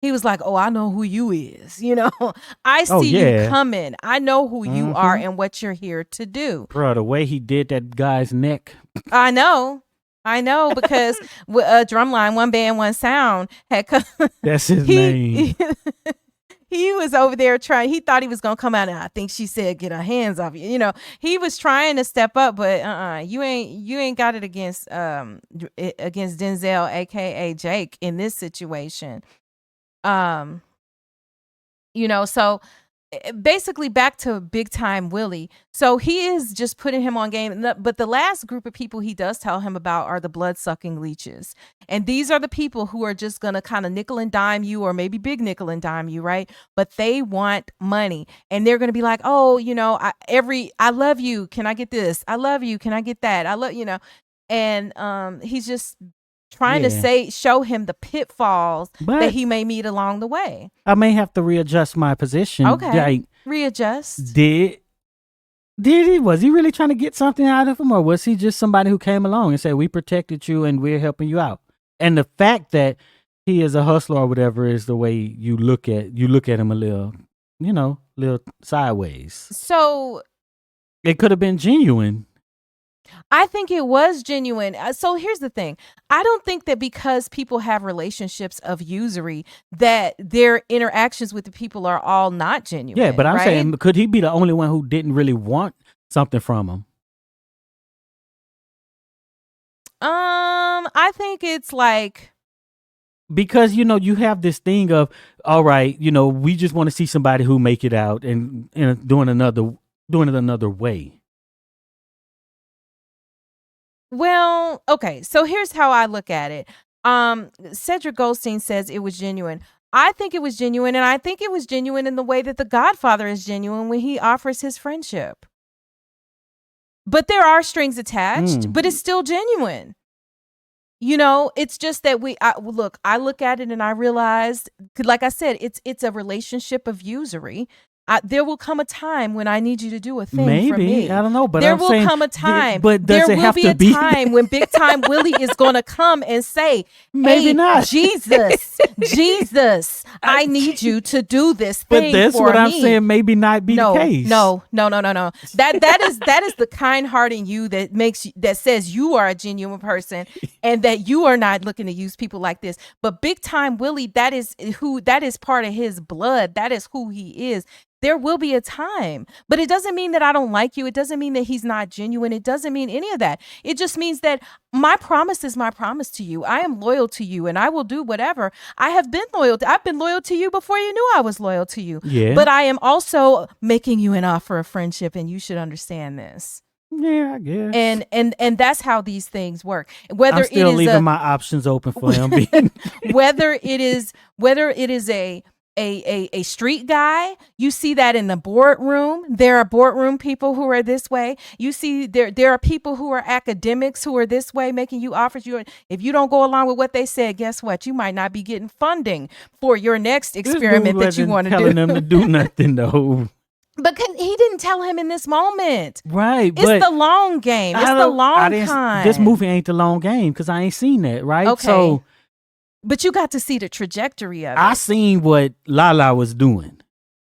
He was like, "Oh, I know who you is. I Oh see you yeah. coming. I know who you are Mm-hmm. and what you're here to do." Bro, the way he did that guy's neck. I know. I know because Drumline, One Band, One Sound had That's his he name. he was over there trying. He thought he was gonna come out, and I think she said, "Get her hands off you." He was trying to step up, but you ain't got it against Denzel, aka Jake, in this situation. Um, so basically back to Big Time Willie. So he is just putting him on game. But the last group of people he does tell him about are the blood sucking leeches. And these are the people who are just going to kind of nickel and dime you, or maybe big nickel and dime you, right? But they want money. And they're going to be like, "Oh, I love you. Can I get this? I love you. Can I get that? I love. And he's just trying to Yeah. show him the pitfalls that But he may meet along the way. I may have to readjust my position. Okay. Like, Readjust. did he? Was he really trying to get something out of him, or was he just somebody who came along and said, "We protected you and we're helping you out"? And the fact that he is a hustler or whatever is the way you look at him a little, little sideways. So It could have been genuine. I think it was genuine. So here's the thing. I don't think that because people have relationships of usury that their interactions with the people are all not genuine. Yeah, but I'm right? saying, could he be the only one who didn't really want something from him? I think it's like, because you have this thing of, all right, we just want to see somebody who make it out and doing it another way. well, okay. So here's how I look at it. Cedric Goldstein says it was genuine. I think it was genuine, and I think it was genuine in the way that the Godfather is genuine when he offers his friendship. But there are strings attached, but it's still genuine. It's just that I look at it and I realized, like I said, it's a relationship of usury. There will come a time when I need you to do a thing for me. I don't know, but there I'm will saying, come a time. but does there it will have be to a be time when Big Time Willie is going to come and say, Maybe "Hey, not. Jesus, I need you to do this thing." But that's for what I'm me." saying. Maybe not be the case. No. That is the kind heart in you that says you are a genuine person and that you are not looking to use people like this. But Big Time Willie, that is part of his blood. That is who he is. There will be a time, but it doesn't mean that I don't like you. It doesn't mean that he's not genuine. It doesn't mean any of that. It just means that my promise is my promise to you. I am loyal to you and I will do whatever. I've been loyal to you before you knew I was loyal to you. Yeah. But I am also making you an offer of friendship, and you should understand this. Yeah, I guess. And that's how these things work. Whether I'm still it is leaving my options open for him. whether it is a street guy, you see that in the boardroom. There are boardroom people who are this way. You see there are people who are academics who are this way, making you offers. If you don't go along with what they said, guess what? You might not be getting funding for your next experiment that you want to do. Telling them to do nothing though. But he didn't tell him in this moment. Right. It's the long game. It's the long time. This movie ain't the long game because I ain't seen that, right? Okay. So, but you got to see the trajectory of it. I seen what Lala was doing,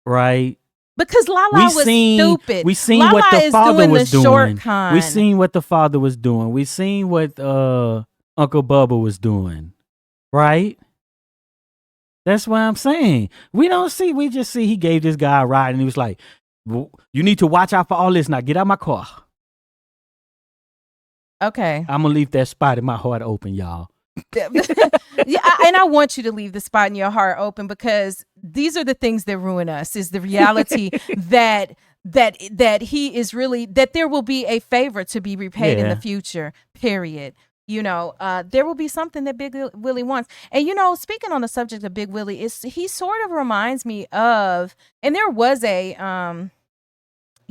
right? Because Lala was stupid. We seen Lala what the father was doing. Short con. We seen what the father was doing. We seen what Uncle Bubba was doing, right? That's what I'm saying. We just see he gave this guy a ride and he was like, "You need to watch out for all this. Now get out my car." Okay. I'm going to leave that spot in my heart open, y'all. Yeah, and I want you to leave the spot in your heart open, because these are the things that ruin us, is the reality that he is really, that there will be a favor to be repaid in the future, period. There will be something that Big Willie wants. And, speaking on the subject of Big Willie, he sort of reminds me of, and there was a,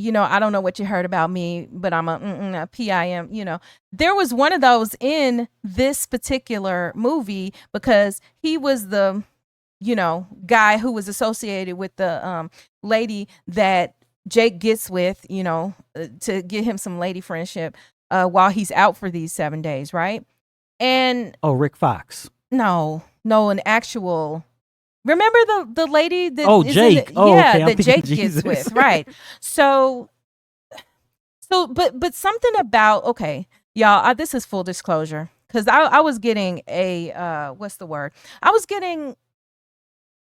I don't know what you heard about me, but I'm a PIM, there was one of those in this particular movie, because he was the, guy who was associated with the lady that Jake gets with, to get him some lady friendship while he's out for these 7 days, right? And Rick Fox. No, an actual Remember the lady that Oh, is Jake. in Oh, yeah, okay. I'm that thinking Jake gets Jesus. with, right? So but something about okay, y'all. This is full disclosure because I was getting a what's the word? I was getting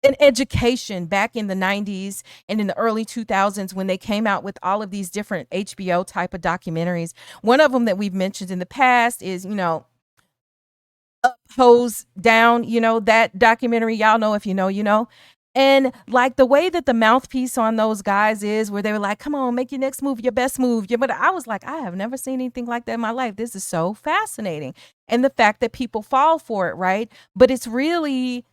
an education back in the 90s and in the early 2000s when they came out with all of these different HBO type of documentaries. One of them that we've mentioned in the past is, Up, Hose Down, that documentary. Y'all know if you know, you know. And like the way that the mouthpiece on those guys is, where they were like, come on, make your next move, your best move. Yeah, but I was like, I have never seen anything like that in my life. This is so fascinating. And the fact that people fall for it, right? But it's really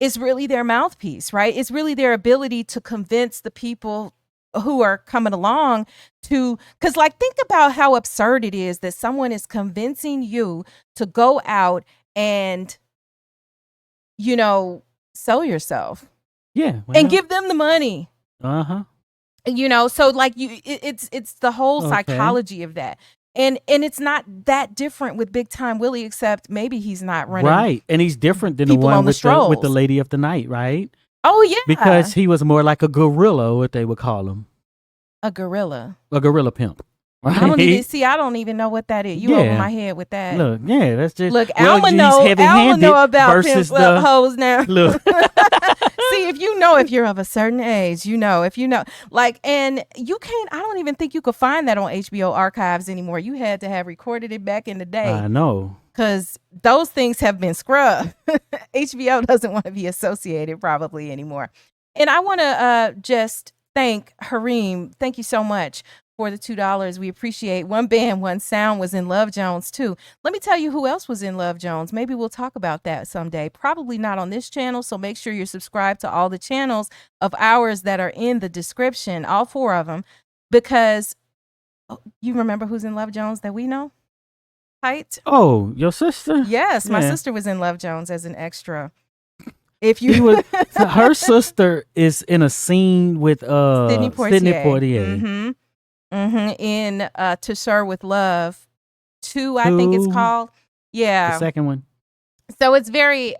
their mouthpiece, right? It's really their ability to convince the people who are coming along to, because like, think about how absurd it is that someone is convincing you to go out and, sell yourself Yeah. and Well. give them the money. Uh-huh. So like it's the whole Okay. psychology of that. And it's not that different with Big Time Willie, except maybe he's not running Right. And he's different than the people one on the with the strolls. lady of the night, right? Oh yeah, Because he was more like a gorilla, what they would call him. a gorilla. A gorilla pimp. I don't even Right? see. I don't even know what that is. You over Yeah. my head with that. Look, yeah, that's just Look, well, Alma he's know. Alma heavy-handed know about versus pimp the hoes now. look. See, if you're of a certain age, if you know, like, and you can't. I don't even think you could find that on HBO archives anymore. You had to have recorded it back in the day I know. because those things have been scrubbed. HBO doesn't want to be associated probably anymore. And I want to just thank Hareem. Thank you so much for the $2. We appreciate. One band, one sound was in Love Jones too. Let me tell you who else was in Love Jones. Maybe we'll talk about that someday. Probably not on this channel. So make sure you're subscribed to all the channels of ours that are in the description, all 4 of them, because you remember who's in Love Jones that we know? Height. Oh, your sister? Yes, my Yeah. sister was in Love Jones as an extra. If He you was her sister is in a scene with Sidney Sidney Poitier. Poitier. In To Sir with Love 2, I think it's 2, called. the Yeah. second one. So it's very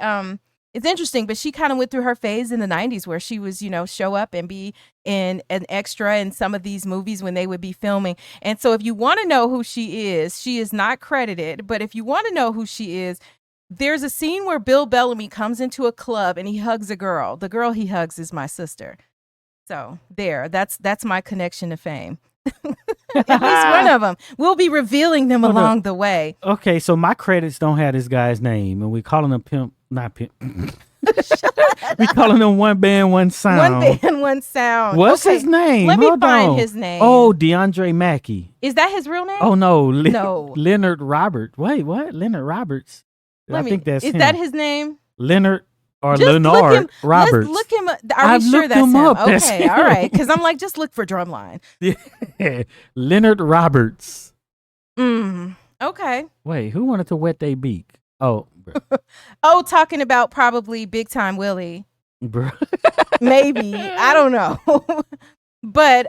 it's interesting, but she kind of went through her phase in the 90s where she was, show up and be in an extra in some of these movies when they would be filming. And so if you want to know who she is not credited, but if you want to know who she is, there's a scene where Bill Bellamy comes into a club and he hugs a girl. The girl he hugs is my sister. So that's my connection to fame. At least one of them. We'll be revealing them Hold up. along the way. Okay, so my credits don't have this guy's name, and we calling him pimp, not pimp. We calling him one band, one sound. One band, one sound. What's Okay, his name? Let me Hold find on. his name. Oh, DeAndre Mackey. Is that his real name? Oh no, No. Leonard Robert. Wait, what? Leonard Roberts. I think that's Is him. that his name? Leonard or Just look Leonard him- Roberts. Let's look him up. Are I've we sure looked that's him him? up. That's Okay, all him. right. Because I'm like, just look for Drumline. Yeah. Leonard Roberts. Okay. Wait, who wanted to wet their beak? Oh, Oh, talking about probably Big Time Willie. bro. Maybe. I don't know. But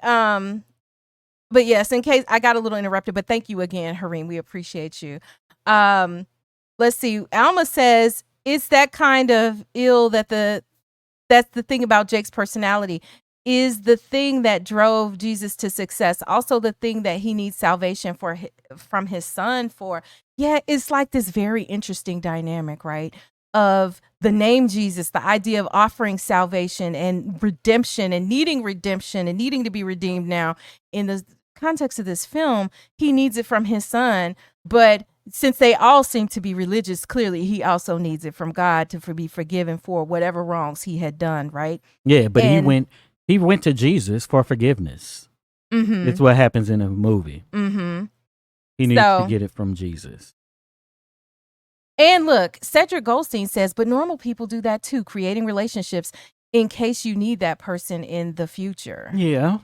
yes, in case I got a little interrupted, but thank you again, Hareem. We appreciate you. Let's see. Alma says it's that kind of ill that's the thing about Jake's personality is the thing that drove Jesus to success. Also the thing that he needs salvation from his son for. Yeah, it's like this very interesting dynamic, right? Of the name Jesus, the idea of offering salvation and redemption and needing to be redeemed now. In the context of this film, he needs it from his son, but since they all seem to be religious, clearly he also needs it from God to be forgiven for whatever wrongs he had done, right? Yeah, but And- he went to Jesus for forgiveness. Mm-hmm. It's what happens in a movie. Mm-hmm. He needs So- to get it from Jesus. And look, Cedric Goldstein says, but normal people do that too, creating relationships in case you need that person in the future. Yeah.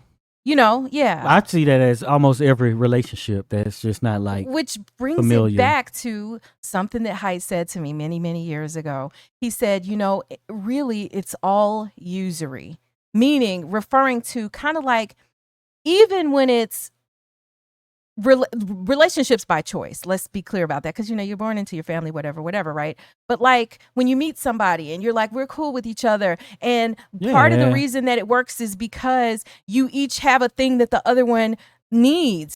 Yeah. I see that as almost every relationship that's just not like Which brings familiar. it back to something that Haidt said to me many, many years ago. He said, really, it's all usury, meaning referring to kind of like even when it's relationships by choice. Let's be clear about that, because you're born into your family, whatever, right? But like when you meet somebody and you're like, we're cool with each other, and part of the Yeah. reason that it works is because you each have a thing that the other one needs.